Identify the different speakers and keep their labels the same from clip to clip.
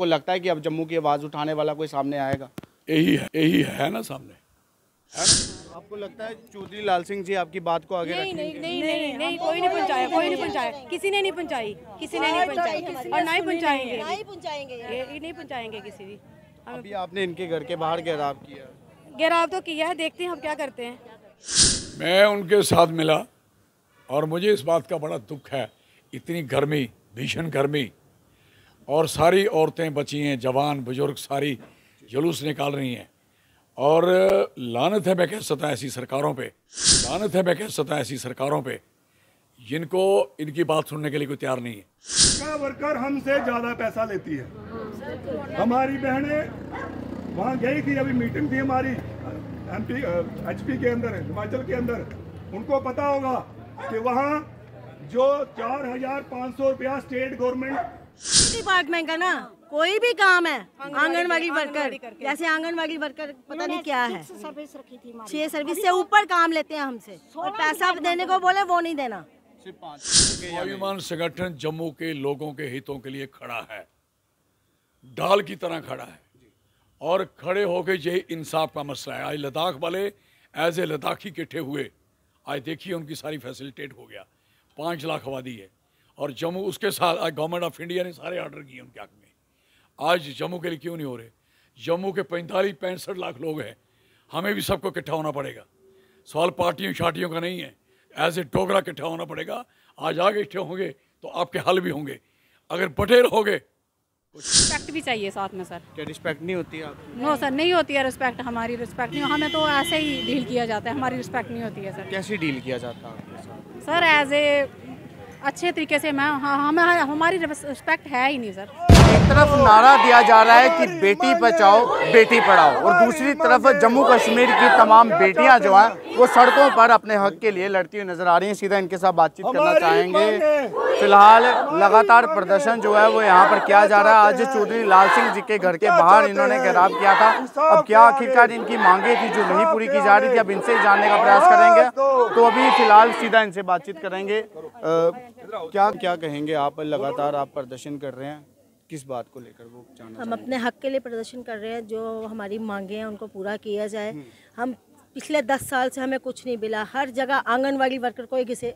Speaker 1: आपको लगता है कि अब जम्मू की आवाज़ उठाने वाला कोई सामने आएगा?
Speaker 2: यही है ना सामने, है ना?
Speaker 1: आपको लगता है चौधरी लाल सिंह जी आपकी बात को आगे रखेंगे?
Speaker 3: नहीं, कोई नहीं पहुंचाया, कोई नहीं पहुंचाया, किसी ने नहीं पहुंचाई, किसी ने नहीं पहुंचाई और ना ही पहुंचाएंगे, ये नहीं पहुंचाएंगे किसी भी।
Speaker 1: अभी आपने इनके घर के बाहर घेराव किया?
Speaker 3: घेराव तो किया है, देखते हैं हम क्या करते हैं।
Speaker 2: मैं उनके साथ मिला और मुझे इस बात का बड़ा दुख है, इतनी गर्मी, भीषण गर्मी, और सारी औरतें बची हैं, जवान बुजुर्ग सारी जुलूस निकाल रही हैं। और लानत है मैं कह सकता ऐसी सरकारों पे, लानत है मैं कह सकता ऐसी सरकारों पे जिनको इनकी बात सुनने के लिए कोई तैयार नहीं है।
Speaker 4: का वर्कर हमसे ज़्यादा पैसा लेती है। हमारी बहनें वहाँ गई थी, अभी मीटिंग थी हमारी HP के अंदर, हिमाचल के अंदर। उनको पता होगा कि वहाँ जो 4,500 रुपया स्टेट गवर्नमेंट
Speaker 5: डिपार्टमेंट का ना कोई भी काम है, आंगनवाड़ी वर्कर, जैसे आंगनवाड़ी वर्कर पता नहीं क्या है, 6 सर्विस से ऊपर काम लेते हैं हमसे, और पैसा देने को बोले वो नहीं देना।
Speaker 2: स्वाभिमान संगठन जम्मू के लोगों के हितों के लिए खड़ा है, ढाल की तरह खड़ा है, और खड़े होकर ये इंसाफ का मसला है। आज लद्दाख वाले एज ए लद्दाखी इकट्ठे हुए, आज देखिए उनकी सारी फैसिलिटेट हो गया, 5 लाख आबादी है, और जम्मू उसके साथ आज गवर्नमेंट ऑफ इंडिया ने सारे ऑर्डर किए उनके हक में। आज जम्मू के लिए क्यों नहीं हो रहे? जम्मू के 45-65 लाख लोग हैं, हमें भी सबको इकट्ठा होना पड़ेगा। सवाल पार्टियों शार्टियों का नहीं है, एज ए डोगरा इकट्ठा होना पड़ेगा। आज आगे इकट्ठे होंगे तो आपके हल भी होंगे, अगर बटे रहोगे।
Speaker 3: रिस्पेक्ट भी चाहिए साथ में सर।
Speaker 1: क्या रिस्पेक्ट नहीं होती है आपको?
Speaker 3: नो सर, नहीं होती है रिस्पेक्ट, हमारी रिस्पेक्ट नहीं, हमें तो ऐसे ही डील किया जाता है, हमारी रिस्पेक्ट नहीं होती है सर।
Speaker 1: कैसे डील किया जाता है आपके साथ?
Speaker 3: सर एज ए अच्छे तरीके से हमारी रिस्पेक्ट है ही नहीं सर।
Speaker 1: एक तरफ नारा दिया जा रहा है कि बेटी बचाओ बेटी पढ़ाओ, और दूसरी तरफ जम्मू कश्मीर की तमाम बेटियां जो हैं वो सड़कों पर अपने हक के लिए लड़ती हुई नजर आ रही हैं। सीधा इनके साथ बातचीत करना चाहेंगे। फिलहाल लगातार प्रदर्शन जो है वो यहाँ पर किया जा रहा है। आज चौधरी लाल सिंह जी के घर के बाहर इन्होंने घेराव किया था। अब क्या आखिरकार इनकी मांगे थी जो नहीं पूरी की जा रही थी, अब इनसे जानने का प्रयास करेंगे। तो अभी फिलहाल सीधा इनसे बातचीत करेंगे। क्या कहेंगे आप? लगातार आप प्रदर्शन कर रहे हैं, किस बात को लेकर वो जानना?
Speaker 5: हम अपने हक के लिए प्रदर्शन कर रहे हैं, जो हमारी मांगे हैं उनको पूरा किया जाए। हम पिछले 10 साल से हमें कुछ नहीं मिला, हर जगह आंगनवाड़ी वर्कर को किसी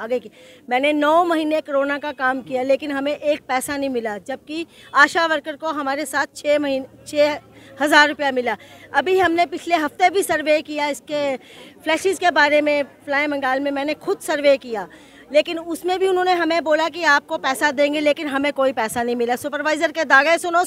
Speaker 5: आगे की। मैंने 9 महीने कोरोना का काम किया, लेकिन हमें एक पैसा नहीं मिला, जबकि आशा वर्कर को हमारे साथ 6,000 रुपया मिला। अभी हमने पिछले हफ्ते भी सर्वे किया इसके फ्लैशेस के बारे में, फ्लाई बंगाल में मैंने खुद सर्वे किया, लेकिन उसमें भी उन्होंने हमें बोला कि आपको पैसा देंगे, लेकिन हमें कोई पैसा नहीं मिला। सुपरवाइज़र के दागे सुनो,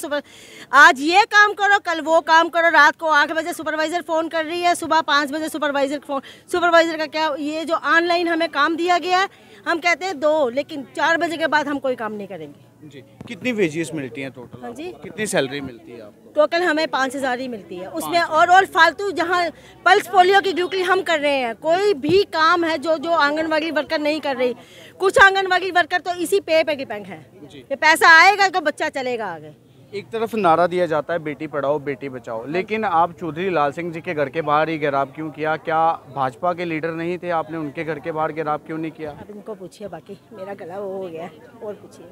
Speaker 5: आज ये काम करो, कल वो काम करो। रात को 8 बजे सुपरवाइज़र फ़ोन कर रही है, सुबह 5 बजे सुपरवाइज़र का क्या, ये जो ऑनलाइन हमें काम दिया गया है, हम कहते हैं 2, लेकिन 4 बजे के बाद हम कोई काम नहीं करेंगे।
Speaker 1: जी, कितनी वेजेस मिलती हैं टोटल?
Speaker 5: हाँ जी,
Speaker 1: कितनी सैलरी मिलती है आपको?
Speaker 5: टोटल हमें 5,000 ही मिलती है उसमें, और फालतू जहाँ पल्स पोलियो की ड्यूटी हम कर रहे हैं, कोई भी काम है जो आंगनवाड़ी वर्कर नहीं कर रही। कुछ आंगनवाड़ी वर्कर तो इसी पे डिपेंड है कि पैसा आएगा तो बच्चा चलेगा आगे।
Speaker 1: एक तरफ नारा दिया जाता है बेटी पढ़ाओ बेटी बचाओ, लेकिन आप चौधरी लाल सिंह जी के घर के बाहर ही घेराव क्यों किया? क्या भाजपा के लीडर नहीं थे, आपने उनके घर के बाहर घेराव क्यों नहीं किया?
Speaker 5: अब इनको पूछिए, बाकी मेरा गला वो हो गया, और पूछिए।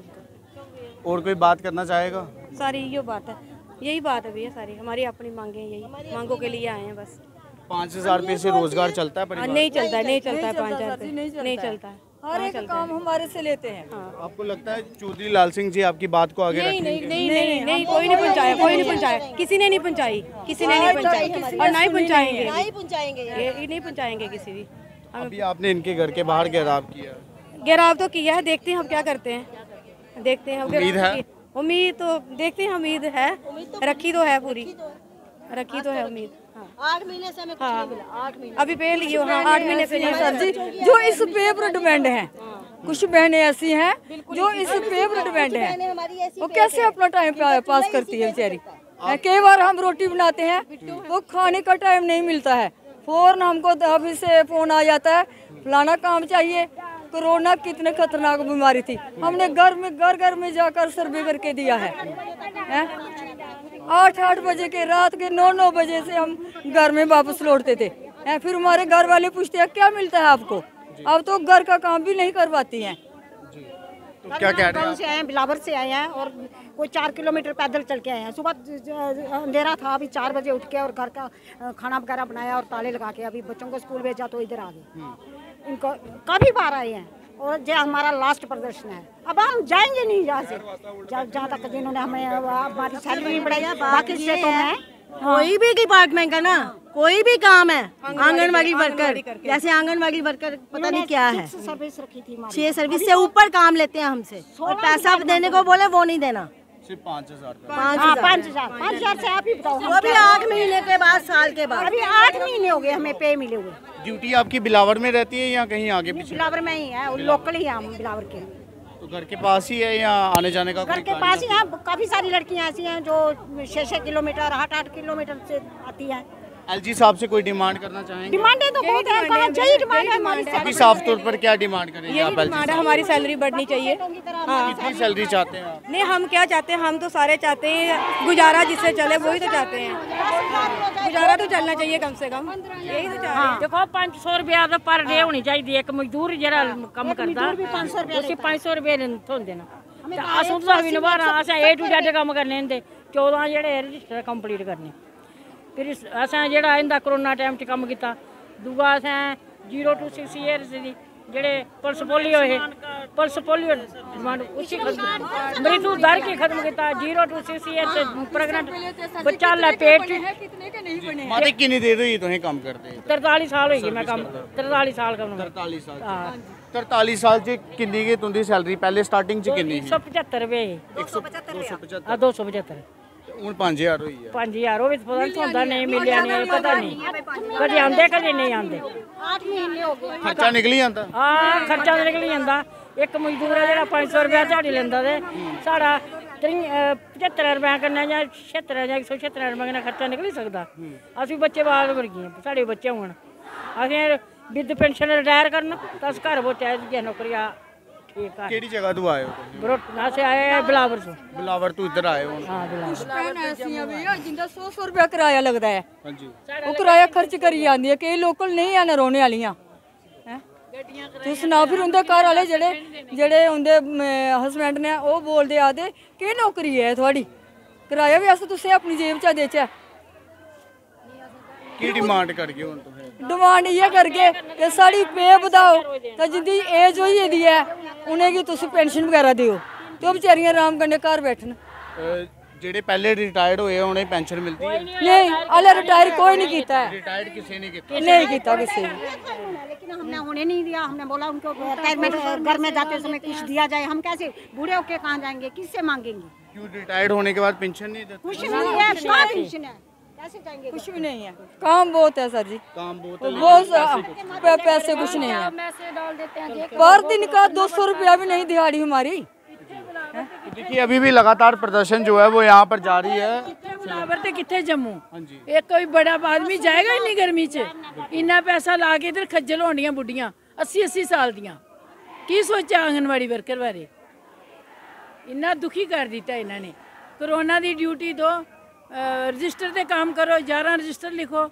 Speaker 1: और कोई बात करना चाहेगा?
Speaker 3: सारी ये बात है, यही बात है भैया, सारी हमारी अपनी मांगे, यही मांगों के लिए आए हैं बस।
Speaker 1: 5,000 रुपये से रोजगार चलता है परिवार?
Speaker 3: नहीं चलता है, 5,000 नहीं चलता है,
Speaker 6: हर एक काम हमारे से लेते हैं।
Speaker 1: आपको लगता है चौधरी लाल सिंह जी आपकी बात को आगे रखेंगे?
Speaker 3: नहीं, कोई नहीं पहुंचाया, कोई नहीं पहुंचाया, किसी ने नहीं पहुंचाई, किसी ने नहीं पहुंचाई और ना ही पहुंचाएंगे, ये नहीं पहुंचाएंगे किसी भी।
Speaker 1: अभी आपने इनके घर के बाहर घेराव किया?
Speaker 3: घेराव तो किया है, देखते हैं हम क्या करते हैं, देखते हैं।
Speaker 1: उम्मीद है?
Speaker 3: उम्मीद तो देखते हैं, उम्मीद है, रखी तो है पूरी, रखी तो है उम्मीद।
Speaker 5: 8 महीने से हमें कुछ नहीं मिला, 8 महीने
Speaker 3: अभी पे लिए 8 महीने से नहीं
Speaker 6: सर जी, जो इस पे पर डिपेंड है। कुछ बहनें ऐसी हैं जो इस पे पर डिपेंड है, वो कैसे अपना टाइम पास करती है बेचारी। कई बार हम रोटी बनाते हैं, वो खाने का टाइम नहीं मिलता है, फौरन हमको अभी से फोन आ जाता है फलाना काम चाहिए। कोरोना कितने खतरनाक बीमारी थी, हमने घर में जाकर सर्वे करके दिया है। 8 बजे के, रात के 9 बजे से हम घर में वापस लौटते थे। फिर हमारे घर वाले पूछते हैं क्या मिलता है आपको, अब तो घर का काम भी नहीं करवाती हैं।
Speaker 1: तो क्या कह रहे हैं?
Speaker 7: से आए हैं, बिलावर से आए हैं, और कोई 4 किलोमीटर पैदल चल के आए हैं। सुबह अंधेरा था, अभी 4 बजे उठ के और घर का खाना वगैरह बनाया और ताले लगा के अभी बच्चों को स्कूल भेजा तो इधर आ गए। इनको काफ़ी बार आए हैं और ये हमारा लास्ट प्रदर्शन है। अब हम जाएंगे नहीं यहाँ से जहाँ तक जिन्होंने हमें हमारी सैलरी नहीं बढ़ाई। बाकी स्टेटों में
Speaker 5: कोई भी डिपार्टमेंट का ना कोई भी काम है, आंगनवाड़ी वर्कर जैसे आंगनवाड़ी वर्कर पता नहीं क्या है,
Speaker 7: सर्विस रखी थी हमारी।
Speaker 5: 6 सर्विस से ऊपर काम लेते हैं हमसे और पैसा देने को बोले वो नहीं देना।
Speaker 1: सिर्फ 5,000
Speaker 7: 5,000 से आप ही बताओ।
Speaker 5: वो भी 8 महीने के बाद, साल के बाद।
Speaker 7: अभी 8 महीने हो गए हमें पे मिले हुए।
Speaker 1: ड्यूटी आपकी बिलावर में रहती है या कहीं आगे पीछे?
Speaker 7: बिलावर में ही है, लोकल ही है हम बिलावर के।
Speaker 1: तो घर के पास ही है या आने जाने का?
Speaker 7: घर के पास ही है। काफी सारी लड़कियां ऐसी हैं जो 6-6 किलोमीटर 8-8 किलोमीटर से आती हैं।
Speaker 1: एलजी साहब से कोई डिमांड करना चाहेंगे?
Speaker 7: डिमांडें तो बहुत है, कहाँ यही डिमांड है हमारी।
Speaker 1: अभी साफ तौर पर क्या डिमांड करेंगे आप?
Speaker 3: डिमांड है हमारी सैलरी बढ़नी चाहिए।
Speaker 1: कितनी सैलरी चाहते हैं आप?
Speaker 3: नहीं, हम क्या चाहते हैं, हम तो सारे चाहते हैं गुजारा जिससे चले वही तो चाहते हैं। गुजारा तो चलना चाहिए कम से कम, यही तो चाहते हैं।
Speaker 8: देखो 500 रुपया तो पर डे होनी चाहिए। एक मजदूर जरा कम करता उसी 500 रुपये होंगे ना। अस भी निभाना, असें A to Z कम करने होंदे। 14 जेह्ड़े रजिस्टर कंप्लीट करने। फिर असें जेह्ड़ा इंदा कोरोना टाइम च कम्म कीता। दूआ असें 0 to 6 ईयर्स दी जेह्ड़े पल्स पोलियो है, पल्स पोलियो उसी मृत्यु दर की खत्म किया। 0 to 6 ईयर्स प्रेगनेंट बच्चा लै पेट
Speaker 1: माते किन्नी देर हुई तुसें कम करदे?
Speaker 8: 43 साल होई मैं कम 43 साल कम
Speaker 1: 43 साल। 43 साल च किन्नी के तुंदी सैलरी पहले स्टार्टिंग च किन्नी?
Speaker 8: 175 रुपए।
Speaker 1: 175
Speaker 8: 275
Speaker 1: ਹੁਣ 5,000 ਹੋਈ ਹੈ।
Speaker 8: 5,000 ਉਹ ਵੀ ਪਤਾ ਨਹੀਂ ਹੁੰਦਾ, ਨਹੀਂ ਮਿਲਿਆ ਨਹੀਂ ਪਤਾ ਨਹੀਂ, ਕਦੇ ਆਉਂਦੇ ਕਦੇ ਨਹੀਂ ਆਉਂਦੇ।
Speaker 7: 8 ਮਹੀਨੇ ਹੋ ਗਏ।
Speaker 1: ਖਰਚਾ ਨਿਕਲ ਜਾਂਦਾ?
Speaker 8: ਹਾਂ ਖਰਚਾ ਨਿਕਲ ਜਾਂਦਾ। ਇੱਕ ਮਜ਼ਦੂਰ ਹੈ ਜਿਹੜਾ 500 ਰੁਪਇਆ ਦਿਹਾੜੀ ਲੈਂਦਾ ਤੇ ਸਾਡਾ 75 ਰੁਪਏ ਕਰਨਾ ਜਾਂ 76 ਜਾਂ 176 ਰੁਪਏ ਨਾਲ ਖਰਚਾ ਨਿਕਲ ਹੀ ਸਕਦਾ। ਅਸੀਂ ਬੱਚੇ ਬਾਲ ਵਰਗੇ ਹਾਂ, ਸਾਡੇ ਬੱਚੇ ਹੋਣ ਅਸੀਂ ਵਿਦ ਪੈਨਸ਼ਨ ਰਿਟਾਇਰ ਕਰਨ ਤਾਂ ਅਸੀਂ ਘਰ ਬੋਚਾ ਜੀ ਨੌਕਰੀ ਆ ठीक है।
Speaker 1: केड़ी जगह तू आए हो?
Speaker 8: से आए हैं बिलावर से।
Speaker 1: बिलावर तू इधर आए हो?
Speaker 8: हाँ बिलावर।
Speaker 6: ऐसी है भैया जिंदा 100 रुपया किराया लगता है।
Speaker 1: हाँ जी।
Speaker 6: वो किराया खर्च करी आंदी है। कई लोकल नहीं है ना रोने वालियां। तो सुना फिर उनके घर वाले जेड़े उनके हसबैंड ने वो बोलते आते कि नौकरी है थोड़ी, किराया भी अस तुसें अपनी जेब चा देचे।
Speaker 1: की डिमांड करगे हुन तुसें?
Speaker 6: डिमांड ये करगे कि साड़ी पे बधाओ तो जिंदी एज होई दी है उन्हें की तुस पेंशन वगैरह दियो तो बेचारियां आराम कन्नै घर बैठन।
Speaker 1: जेड़े पहले रिटायर्ड होए उन्हें पेंशन मिलती है?
Speaker 6: नहीं, हाले रिटायर कोई नहीं कीता है।
Speaker 1: रिटायर्ड किसी ने किया?
Speaker 6: नहीं कीता किसी ने।
Speaker 7: लेकिन हमने होने नहीं दिया। हमने बोला उनको रिटायरमेंट घर में जाते समय कुछ दिया जाए। हम कैसे बूढ़े होके कहाँ जाएंगे, किससे मांगेंगे?
Speaker 1: क्यों रिटायर्ड होने के बाद पेंशन नहीं देते?
Speaker 7: कुछ नहीं है, कहाँ पेंशन है, कैसे जाएंगे?
Speaker 6: कुछ भी नहीं है, काम बहुत है सर जी,
Speaker 1: काम बहुत है,
Speaker 6: बहुत पैसे कुछ नहीं है। पर दिन का 200 रुपया भी नहीं दिहाड़ी हमारी।
Speaker 1: देखिए अभी भी लगातार प्रदर्शन जो है वो यहाँ पर जारी है।
Speaker 9: बिलावर ते किथे जम्मू एक कोई बड़ा आदमी जाएगा इन्नी गर्मी च, इन्ना पैसा ला के इधर खज्जल होनियां बुढ़ियां 80-80 साल दियां। की सोचा आंगनवाड़ी वर्कर बारे? इन्ना दुखी कर दिता इन्होंने। कोरोना की ड्यूटी दो, रजिस्टर ते काम करो, 11 रजिस्टर लिखो,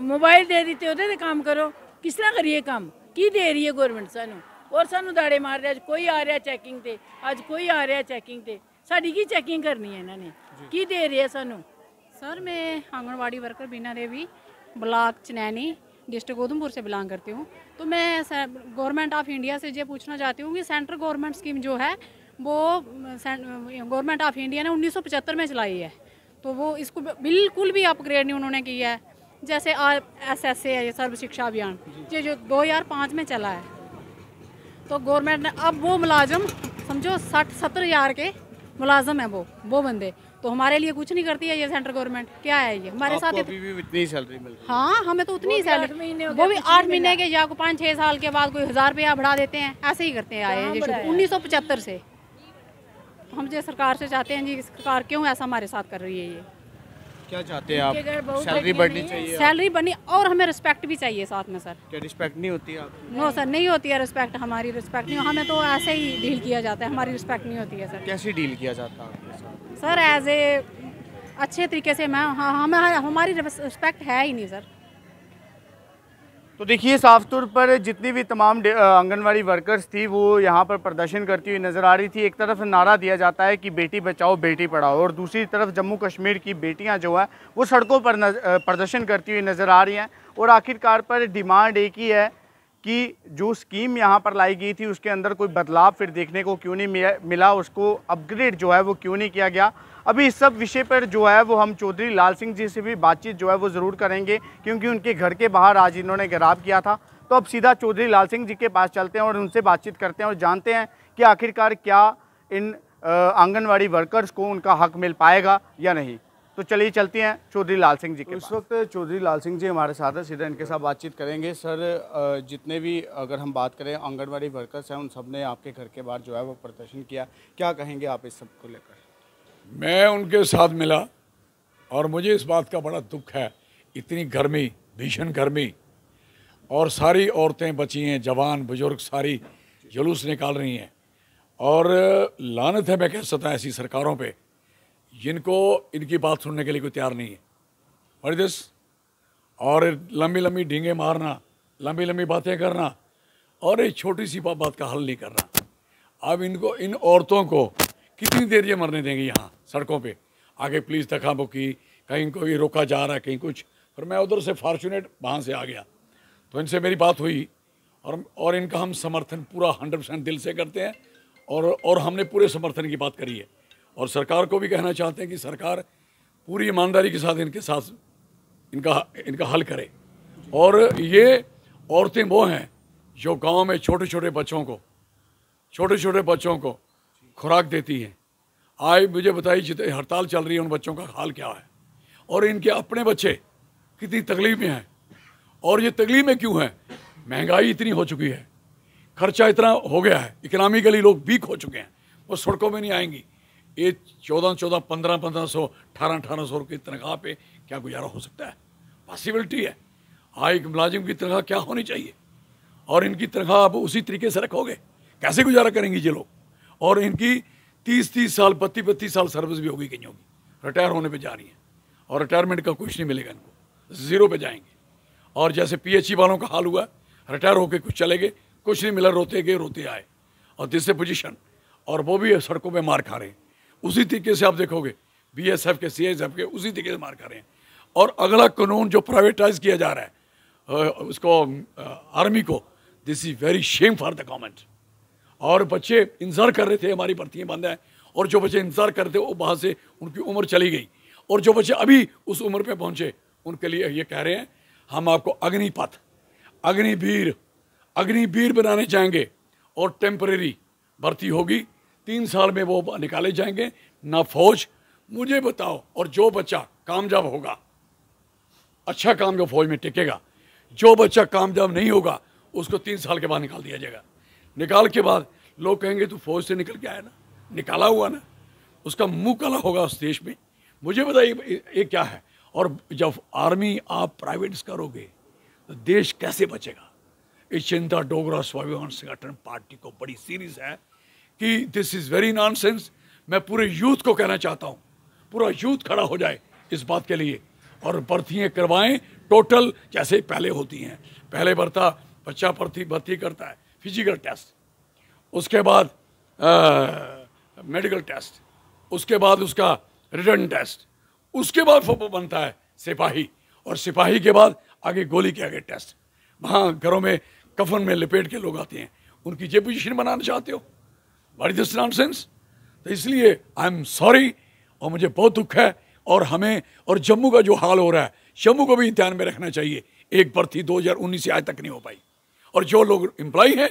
Speaker 9: मोबाइल दे दिते उहदे ते काम करो। किस तरह करिए काम? की दे रही है गौरमेंट सानू? और सानू दाड़े मार रहे, अज कोई आ रहा चैकिंग ते, अज कोई आ रहा चैकिंग ते। साडी की चैकिंग करनी है इन्होंने? की दे रही है सानू?
Speaker 10: सर मैं anganwadi worker Bina Devi, block Chenani, district Udhampur से बिलोंग करती हूँ। तो मैं गवर्नमेंट ऑफ इंडिया से ये पूछना चाहती हूँ कि सेंट्रल गवर्नमेंट स्कीम जो है वो गवर्नमेंट ऑफ इंडिया ने 1975 में चलाई है, तो वो इसको बिल्कुल भी अपग्रेड नहीं उन्होंने किया है। जैसे SSA है, ये सर्व शिक्षा अभियान, ये जो 2005 में चला है, तो गवर्नमेंट ने अब वो मुलाजम समझो 60-70 हज़ार के मुलाजम है वो बंदे, तो हमारे लिए कुछ नहीं करती है ये सेंट्रल गवर्नमेंट। क्या है ये हमारे साथ?
Speaker 1: अभी भी इतनी सैलरी मिल रही है?
Speaker 10: हाँ हमें तो उतनी ही सैलरी, वो भी 8 महीने के या 5-6 साल के बाद कोई 1000 रुपया बढ़ा देते हैं, ऐसे ही करते हैं आए हैं 1975 से। तो हम जो सरकार से चाहते हैं जी, सरकार क्यों ऐसा हमारे साथ कर रही है? ये
Speaker 1: क्या चाहते हैं आप? सैलरी बढ़नी चाहिए,
Speaker 10: सैलरी बढ़नी, और हमें रिस्पेक्ट भी चाहिए साथ में सर।
Speaker 1: क्या रिस्पेक्ट नहीं होती है आपकी?
Speaker 10: नो सर, नहीं होती है रिस्पेक्ट, हमारी रिस्पेक्ट नहीं, हमें तो ऐसे ही डील किया जाता है, हमारी रिस्पेक्ट नहीं होती है सर।
Speaker 1: कैसे डील किया जाता है आपके साथ?
Speaker 10: सर एज ए अच्छे तरीके से मैं हमारी रिस्पेक्ट है ही नहीं सर।
Speaker 1: तो देखिए साफ तौर पर जितनी भी तमाम आंगनवाड़ी वर्कर्स थी वो यहाँ पर प्रदर्शन करती हुई नज़र आ रही थी। एक तरफ नारा दिया जाता है कि बेटी बचाओ बेटी पढ़ाओ, और दूसरी तरफ जम्मू कश्मीर की बेटियाँ जो है वो सड़कों पर प्रदर्शन करती हुई नज़र आ रही हैं। और आखिरकार पर डिमांड एक ही है कि जो स्कीम यहाँ पर लाई गई थी उसके अंदर कोई बदलाव फिर देखने को क्यों नहीं मिला, उसको अपग्रेड जो है वो क्यों नहीं किया गया। अभी इस सब विषय पर जो है वो हम चौधरी लाल सिंह जी से भी बातचीत जो है वो ज़रूर करेंगे, क्योंकि उनके घर के बाहर आज इन्होंने घेराव किया था। तो अब सीधा चौधरी लाल सिंह जी के पास चलते हैं और उनसे बातचीत करते हैं और जानते हैं कि आखिरकार क्या इन आंगनवाड़ी वर्कर्स को उनका हक मिल पाएगा या नहीं। तो चलिए चलते हैं चौधरी लाल सिंह जी के पास। इस वक्त चौधरी लाल सिंह जी हमारे साथ हैं, सीधा इनके साथ बातचीत करेंगे। सर, जितने भी अगर हम बात करें आंगनवाड़ी वर्कर्स हैं उन सब ने आपके घर के बाहर जो है वो प्रदर्शन किया, क्या कहेंगे आप इस सब को लेकर?
Speaker 2: मैं उनके साथ मिला और मुझे इस बात का बड़ा दुख है, इतनी गर्मी, भीषण गर्मी, और सारी औरतें बची हैं, जवान बुजुर्ग सारी जुलूस निकाल रही हैं। और लानत है, मैं कह सकता हूँ ऐसी सरकारों पे जिनको इनकी बात सुनने के लिए कोई तैयार नहीं है। What is this? और लंबी लंबी डींगे मारना, लंबी लंबी बातें करना और एक छोटी सी बात का हल नहीं करना। अब इनको, इन औरतों को कितनी देर ये मरने देंगे यहाँ सड़कों पे? आगे पुलिस धक्का-मुक्की, कहीं इनको ये रोका जा रहा है, कहीं कुछ। फिर मैं उधर से फॉर्चुनेट वहाँ से आ गया तो इनसे मेरी बात हुई और इनका हम समर्थन पूरा 100% दिल से करते हैं और हमने पूरे समर्थन की बात करी है। और सरकार को भी कहना चाहते हैं कि सरकार पूरी ईमानदारी के साथ इनके साथ इनका हल करे। और ये औरतें वो हैं जो गांव में छोटे छोटे बच्चों को खुराक देती हैं। आज मुझे बताइए जितनी हड़ताल चल रही है उन बच्चों का हाल क्या है, और इनके अपने बच्चे कितनी तकलीफ में हैं। और ये तकलीफ में क्यों है? महंगाई इतनी हो चुकी है, खर्चा इतना हो गया है, इकोनॉमिकली लोग वीक हो चुके हैं, वो सड़कों में नहीं आएंगी। ये 1400, 1500, 1800 की तनख्वाह पे क्या गुजारा हो सकता है? पॉसिबिलिटी है। हाँ, एक मुलाजिम की तनख्वाह क्या होनी चाहिए, और इनकी तनख्वाह आप उसी तरीके से रखोगे, कैसे गुजारा करेंगे ये लोग? और इनकी 30-30 साल, 32-32 साल सर्विस भी होगी, कहीं होगी, रिटायर होने पे जा रही है और रिटायरमेंट का कुछ नहीं मिलेगा इनको, ज़ीरो पे जाएंगे। और जैसे PHE वालों का हाल हुआ, रिटायर होकर कुछ चले गए, कुछ नहीं मिला, रोते गए रोते आए, और दिस पोजीशन, और वो भी सड़कों पे मार खा रहे हैं। उसी तरीके से आप देखोगे BSF के, CSF के उसी तरीके से मार खा रहे हैं। और अगला कानून जो प्राइवेटाइज किया जा रहा है उसको, आर्मी को, this is very Shem for the government. और बच्चे इंतज़ार कर रहे थे हमारी भर्तियाँ बंद हैं, और जो बच्चे इंतज़ार कर रहे थे वो वहाँ से उनकी उम्र चली गई, और जो बच्चे अभी उस उम्र पे पहुँचे उनके लिए ये कह रहे हैं हम आपको अग्निपथ, अग्निवीर बनाने चाहेंगे, और टेम्परेरी भर्ती होगी, 3 साल में वो निकाले जाएंगे ना फौज। मुझे बताओ, और जो बच्चा कामयाब होगा, अच्छा काम जो फौज में टिकेगा, जो बच्चा कामयाब नहीं होगा उसको 3 साल के बाद निकाल दिया जाएगा। निकाल के बाद लोग कहेंगे तू फौज से निकल के आया ना, निकाला हुआ ना, उसका मुंह काला होगा उस देश में। मुझे बताइए ये क्या है? और जब आर्मी आप प्राइवेट करोगे तो देश कैसे बचेगा? इस चिंता डोगरा स्वाभिमान संगठन पार्टी को बड़ी सीरियस है कि दिस इज़ वेरी नॉनसेंस। मैं पूरे यूथ को कहना चाहता हूँ, पूरा यूथ खड़ा हो जाए इस बात के लिए और भर्तियाँ करवाएं टोटल, जैसे पहले होती हैं। पहले बच्चा भर्ती करता है, फिजिकल टेस्ट, उसके बाद मेडिकल टेस्ट, उसके बाद उसका रिटन टेस्ट, उसके बाद वो बनता है सिपाही, और सिपाही के बाद आगे गोली के आगे टेस्ट। वहाँ घरों में कफन में लपेट के लोग आते हैं, उनकी ये पोजीशन बनाना चाहते हो? What is this nonsense? तो इसलिए आई एम सॉरी, और मुझे बहुत दुख है। और हमें, और जम्मू का जो हाल हो रहा है, जम्मू को भी ध्यान में रखना चाहिए। एक भर्ती 2019 से आज तक नहीं हो पाई, और जो लोग एम्प्लॉय हैं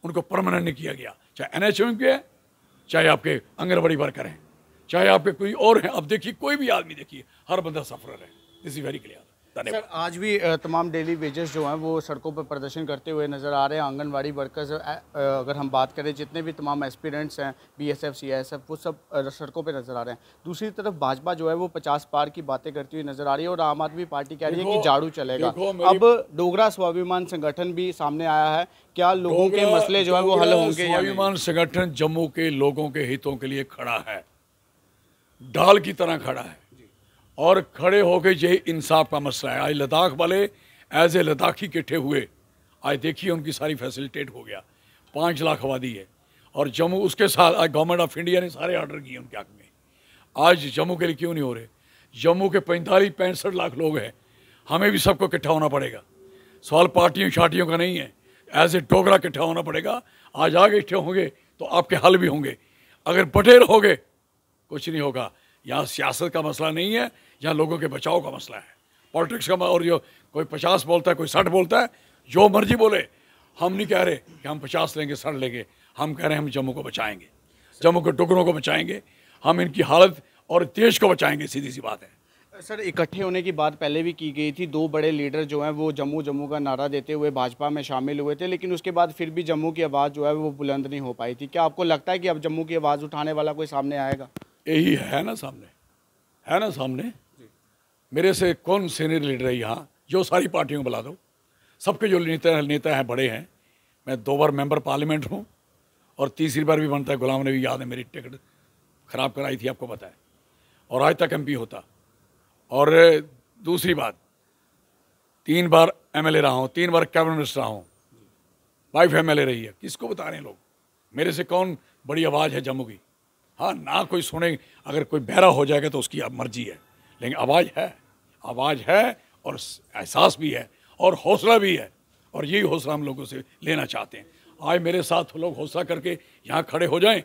Speaker 2: उनको परमानेंट नहीं किया गया, चाहे NHM के हैं, चाहे आपके आंगनबाड़ी वर्कर हैं, चाहे आपके कोई और हैं। अब देखिए, कोई भी आदमी देखिए, हर बंदा सफर है। This is very clear.
Speaker 1: Sir, आज भी तमाम डेली वेजेस जो हैं वो सड़कों पर प्रदर्शन करते हुए नज़र आ रहे हैं। आंगनवाड़ी वर्कर्स, अगर हम बात करें, जितने भी तमाम एस्पिरेंट्स हैं, BSF, CSF, वो सब सड़कों पर नज़र आ रहे हैं। दूसरी तरफ भाजपा जो है वो 50 पार की बातें करती हुई नज़र आ रही है, और आम आदमी पार्टी कह रही है कि झाड़ू चलेगा। अब डोगरा स्वाभिमान संगठन भी सामने आया है, क्या लोगों के मसले जो है वो हल होंगे?
Speaker 2: स्वाभिमान संगठन जम्मू के लोगों के हितों के लिए खड़ा है, ढाल की तरह खड़ा है, और खड़े होकर यही इंसाफ का मसला है। आज लद्दाख वाले एज ए लद्दाखी इकट्ठे हुए आज देखिए उनकी सारी फैसिलिटेट हो गया, 5 लाख आबादी है। और जम्मू उसके साथ आज गवर्नमेंट ऑफ इंडिया ने सारे ऑर्डर किए उनके हक में। आज जम्मू के लिए क्यों नहीं हो रहे? जम्मू के 45-65 लाख लोग हैं, हमें भी सबको इकट्ठा होना पड़ेगा। सवाल पार्टियों शार्टियों का नहीं है, एज ए डोगरा इकट्ठा होना पड़ेगा। आज आगे इकट्ठे होंगे तो आपके हल भी होंगे, अगर बटे रहोगे कुछ नहीं होगा। यहाँ सियासत का मसला नहीं है, यहाँ लोगों के बचाव का मसला है, पॉलिटिक्स का। और जो कोई 50 बोलता है, कोई 60 बोलता है, जो मर्जी बोले, हम नहीं कह रहे कि हम 50 लेंगे 60 लेंगे, हम कह रहे हैं हम जम्मू को बचाएंगे, जम्मू के टुकड़ों को बचाएंगे, हम इनकी हालत और देश को बचाएंगे, सीधी सी बात है।
Speaker 1: सर, इकट्ठे होने की बात पहले भी की गई थी, 2 बड़े लीडर जो हैं वो जम्मू जम्मू का नारा देते हुए भाजपा में शामिल हुए थे, लेकिन उसके बाद फिर भी जम्मू की आवाज़ जो है वो बुलंद नहीं हो पाई थी। क्या आपको लगता है कि अब जम्मू की आवाज़ उठाने वाला कोई सामने आएगा?
Speaker 2: यही है ना सामने, है ना सामने। मेरे से कौन सीनियर लीडर है यहाँ? जो सारी पार्टियों को बुला दो, सबके जो नेता हैं बड़े हैं। मैं 2 बार मेंबर पार्लियामेंट हूँ और तीसरी बार भी बनता है। गुलाम नबी याद है, मेरी टिकट ख़राब कराई थी, आपको पता है, और आज तक MP होता। और दूसरी बात, 3 बार MLA रहा हूँ, 3 बार कैबिनेट मिनिस्टर रहा हूँ, वाइफ MLA रही है। किसको बता रहे हैं लोग? मेरे से कौन बड़ी आवाज़ है जम्मू की? हाँ, ना कोई सुने, अगर कोई बहरा हो जाएगा तो उसकी अब मर्जी है, लेकिन आवाज़ है और एहसास भी है और हौसला भी है, और यही हौसला हम लोगों से लेना चाहते हैं। आज मेरे साथ लोग हौसला करके यहाँ खड़े हो जाएं,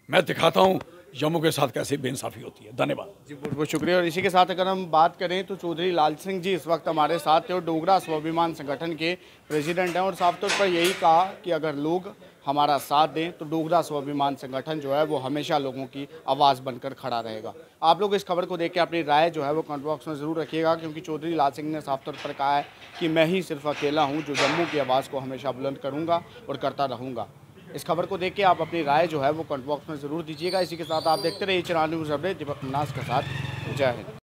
Speaker 2: मैं दिखाता हूँ जम्मू के साथ कैसे बेइंसाफ़ी होती है। धन्यवाद
Speaker 1: जी, बहुत बहुत शुक्रिया। और इसी के साथ अगर हम बात करें तो चौधरी लाल सिंह जी इस वक्त हमारे साथ थे और डोगरा स्वाभिमान संगठन के प्रेसिडेंट हैं, और साफ तौर पर यही कहा कि अगर लोग हमारा साथ दें तो डोगरा स्वाभिमान संगठन जो है वो हमेशा लोगों की आवाज़ बनकर खड़ा रहेगा। आप लोग इस खबर को देख के अपनी राय जो है वो कमेंट बॉक्स में ज़रूर रखिएगा, क्योंकि चौधरी लाल सिंह ने साफ तौर पर कहा है कि मैं ही सिर्फ अकेला हूँ जो जम्मू की आवाज़ को हमेशा बुलंद करूँगा और करता रहूँगा। इस खबर को देख के आप अपनी राय जो है वो कमेंट बॉक्स में ज़रूर दीजिएगा। इसी के साथ आप देखते रहिए 94 न्यूज़ अपडेट, दीपक नाज के साथ। जय हिंद।